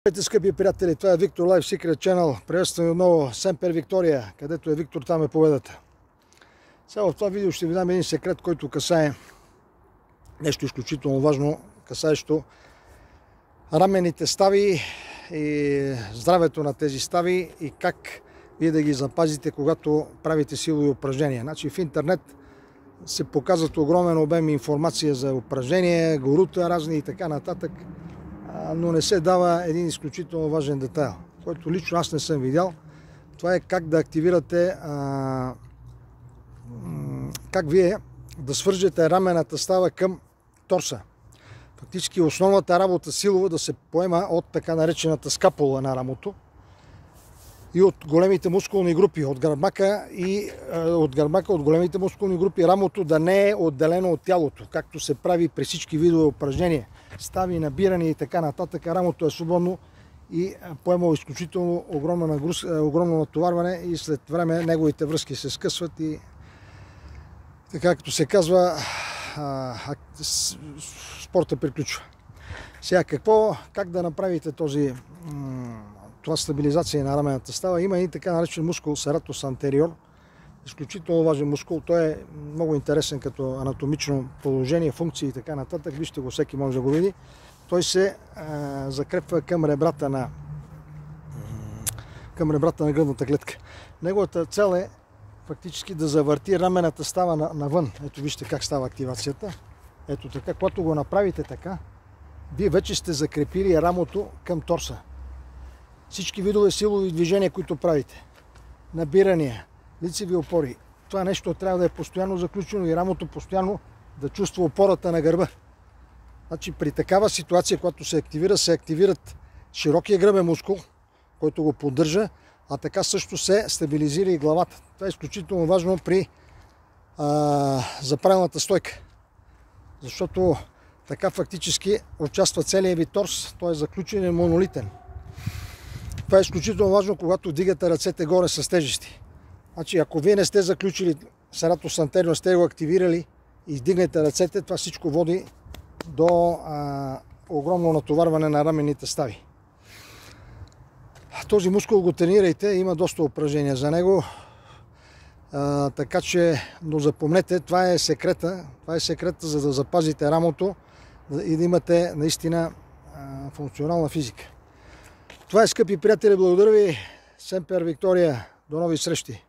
Здравейте, скъпи приятели, това е Виктор Life Secret Channel. Приветствам ви отново Семпер Виктория, където е Виктор, там е победата. Сега в това видео ще ви дам един секрет, който касае нещо изключително важно, касаещо раменните стави и здравето на тези стави и как вие да ги запазите, когато правите силови упражнения. Значи в интернет се показват огромен обем информация за упражнения, горута разни и така нататък, но не се дава един изключително важен детайл, който лично аз не съм видял. Това е как да активирате, как вие да свържете рамената става към торса. Фактически основната работа силова да се поема от така наречената скапула на рамото и от големите мускулни групи, от гърбака, от големите мускулни групи, рамото да не е отделено от тялото, както се прави при всички видове упражнения, стави, набирания и така нататък. Рамото е свободно и поема изключително огромно натоварване и след време неговите връзки се скъсват и така, като се казва, спорта приключва. Сега как да направите това стабилизация на рамената става? Има и така наречен мускул сератус антериор. Изключително важен мускул. Той е много интересен като анатомично положение, функции и така нататък. Вижте го, всеки може да го види. Той се закрепва към ребрата на гръдната клетка. Неговата цел е фактически да завърти рамената става навън. Ето вижте как става активацията. Ето така, когато го направите така, вие вече сте закрепили рамото към торса. Всички видове силови движения, които правите, набирания, лицеви опори, това нещо трябва да е постоянно заключено и рамото постоянно да чувства опората на гърба. Значи при такава ситуация, когато се активират широкия гръбен мускул, който го поддържа, а така също се стабилизира и главата. Това е изключително важно за правилната стойка, защото така фактически участва целият ви торс, той е заключен и монолитен. Това е изключително важно, когато вдигате ръцете горе с тежести. Значи, ако вие не сте заключили сератус антериор, сте го активирали и вдигнете ръцете, това всичко води до огромно натоварване на раменните стави. Този мускул го тренирайте, има доста упражнения за него, така че, но запомнете, това е секрета, за да запазите рамото и да имате наистина функционална физика. Това е, скъпи приятели, благодаря ви. Семпер Виктория, до нови срещи!